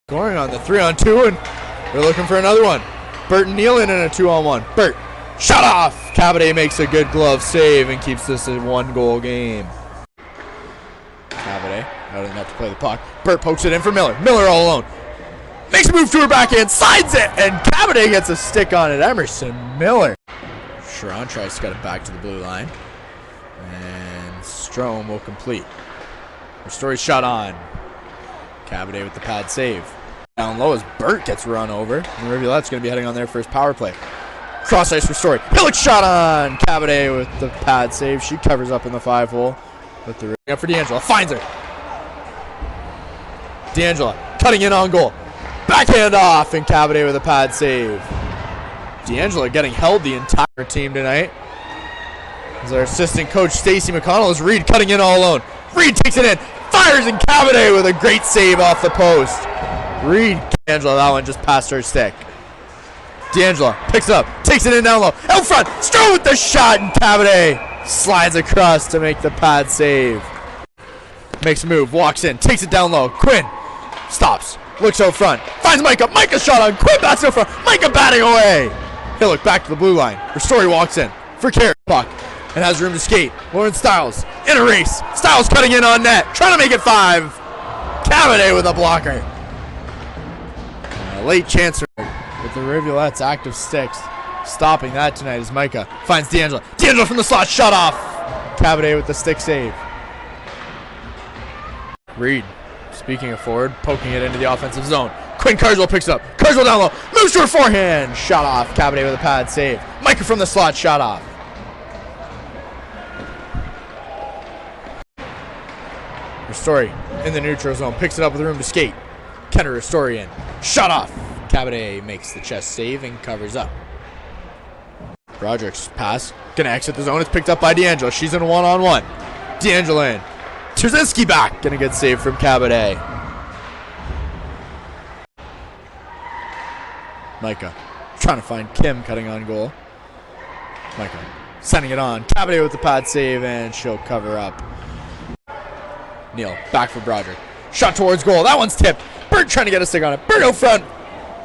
Scoring on the 3-on-2, and they're looking for another one. Bert and Neal in a 2-on-1. Bert, shot off! Cabaday makes a good glove save and keeps this a 1-goal game. Cabaday out of the net to play the puck. Bert pokes it in for Miller. Miller all alone. Makes a move to her backhand, slides it, and Cabaday gets a stick on it. Emerson Miller. Sharon tries to get it back to the blue line. And Strome will complete. Story's shot on. Cabaday with the pad save. Down low as Bert gets run over. And Rivulette's going to be heading on their first power play. Cross ice for Story. Hillick shot on. Cabaday with the pad save. She covers up in the 5-hole. With the up for D'Angelo. Finds her. D'Angelo cutting in on goal. Backhand off, and Cabaday with a pad save. D'Angelo getting held the entire team tonight. As our assistant coach Stacy McConnell is Reed cutting in all alone. Reed takes it in, fires, and Cabaday with a great save off the post. Reed, D'Angelo, that one just passed her stick. D'Angelo picks it up, takes it in down low. Out front, Strome with the shot, and Cabaday slides across to make the pad save. Makes a move, walks in, takes it down low. Quinn stops. Looks out front. Finds Micah. Micah shot on. Quinn bats out front. Micah batting away. Hillick back to the blue line. Ristori walks in for carry puck and has room to skate. Lauren Stiles in a race. Stiles cutting in on net. Trying to make it 5. Cabaday with a blocker. A late chancer with the Rivulette's active sticks. Stopping that tonight is Micah. Finds D'Angelo. D'Angelo from the slot. Shut off. Cabaday with the stick save. Reed. Speaking of forward, poking it into the offensive zone. Quinn Carswell picks up. Carswell down low. Moves to her forehand. Shot off. Cabaday with a pad save. Micah from the slot. Shot off. Ristori in the neutral zone. Picks it up with room to skate. Kenner Ristori in. Shot off. Cabaday makes the chest save and covers up. Broderick's pass. Gonna exit the zone. It's picked up by D'Angelo. She's in a 1-on-1. D'Angelo in. Trzynski back. Gonna get saved from Cabaday. Micah trying to find Kim cutting on goal. Micah sending it on. Cabaday with the pad save, and she'll cover up. Neal back for Broderick. Shot towards goal. That one's tipped. Bert trying to get a stick on it. Bert out front.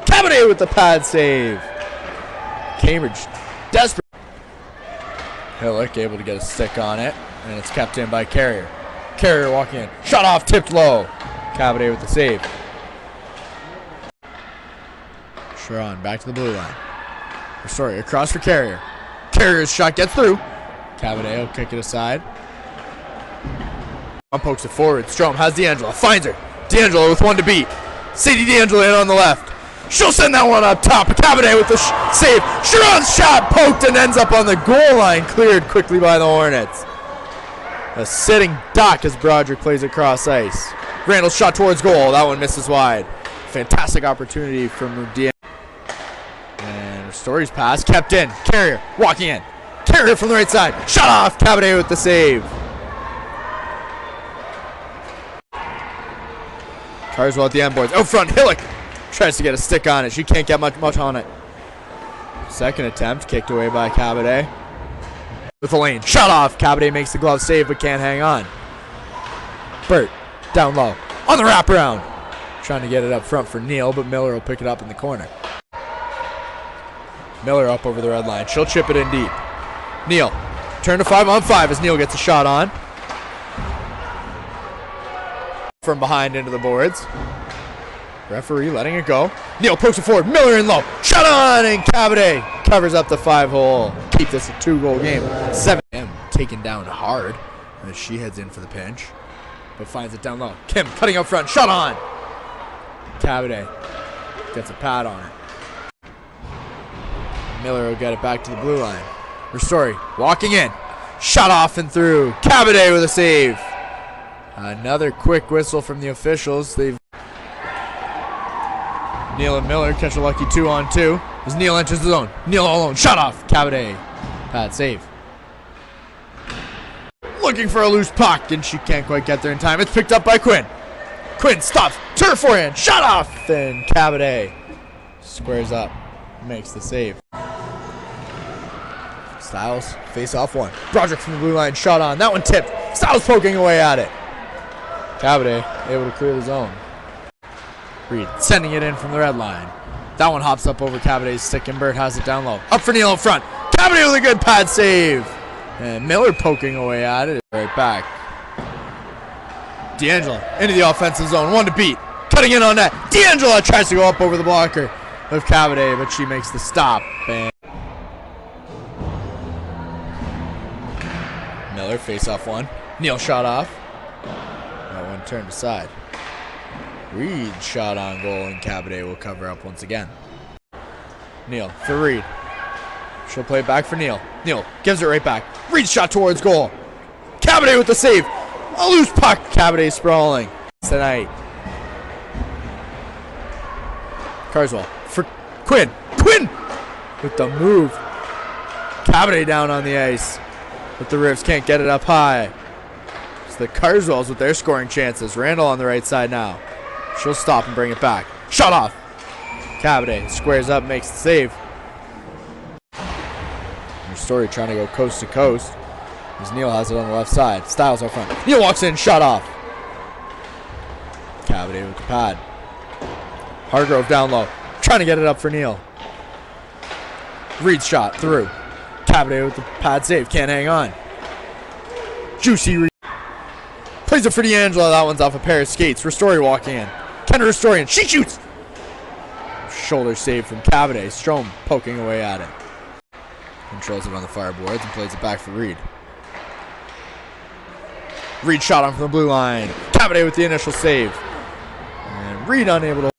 Cabaday with the pad save. Cambridge desperate. Hillick able to get a stick on it, and it's kept in by Carrier. Carrier walking in. Shot off, tipped low. Cabaday with the save. Sharon back to the blue line. Sorry, across for Carrier. Carrier's shot gets through. Cabaday will kick it aside. Pokes it forward. Strome has D'Angelo. Finds her. D'Angelo with one to beat. Sadie D'Angelo in on the left. She'll send that one up top. Cabaday with the save. Sharon's shot poked and ends up on the goal line. Cleared quickly by the Hornets. A sitting duck as Broderick plays across ice. Randall's shot towards goal. That one misses wide. Fantastic opportunity from D'Angelo. And Ristori's pass kept in. Carrier walking in. Carrier from the right side. Shot off. Cabaday with the save. Carswell at the end boards. Out front. Hillick tries to get a stick on it. She can't get much on it. Second attempt kicked away by Cabaday. With a lane. Shot off. Cabaday makes the glove save but can't hang on. Bert down low. On the wraparound. Trying to get it up front for Neal, but Miller will pick it up in the corner. Miller up over the red line. She'll chip it in deep. Neal. Turn to 5-on-5 as Neal gets a shot on. From behind into the boards. Referee letting it go. Neal pokes it forward. Miller in low. Shot on, and Cabaday covers up the 5-hole. Keep this a 2-goal game. 7 taken down hard as she heads in for the pinch, but finds it down low. Kim cutting up front. Shot on. Cabaday gets a pad on it. Miller will get it back to the blue line. Ristori walking in. Shot off and through. Cabaday with a save. Another quick whistle from the officials. Neal and Miller catch a lucky 2-on-2 as Neal enters the zone. Neal all alone. Shot off. Cabaday. Pad save. Looking for a loose puck, and she can't quite get there in time. It's picked up by Quinn. Quinn stops. To her forehand. Shot off. And Cabaday squares up. Makes the save. Stiles face off one. Broderick from the blue line. Shot on. That one tipped. Stiles poking away at it. Cabaday able to clear the zone. Reed sending it in from the red line. That one hops up over Cabaday's stick, and Burt has it down low. Up for Neal in front. Cabaday with a good pad save. And Miller poking away at it. Right back. D'Angelo into the offensive zone. One to beat. Cutting in on that. D'Angelo tries to go up over the blocker of Cabaday, but she makes the stop. And Miller face off one. Neal shot off. That one turned aside. Reed shot on goal, and Cabaday will cover up once again. Neal for Reed. She'll play it back for Neal. Neal gives it right back. Reed shot towards goal. Cabaday with the save. A loose puck. Cabaday sprawling tonight. Carswell for Quinn. Quinn with the move. Cabaday down on the ice, but the Rivs can't get it up high. It's the Carswells with their scoring chances. Randall on the right side now. She'll stop and bring it back. Shot off. Cabaday squares up, makes the save. Story trying to go coast to coast as Neal has it on the left side. Styles out front. Neal walks in, shot off. Cabaday with the pad. Hargrove down low, trying to get it up for Neal. Reed shot through. Cabaday with the pad save, can't hang on. Juicy Reed. Plays it for D'Angelo. That one's off a pair of skates. Ristori walking in. Kenna Ristori, she shoots. Shoulder save from Cabaday. Strome poking away at it. Controls it on the far boards and plays it back for Reed. Reed shot on from the blue line. Cabaday with the initial save. And Reed unable to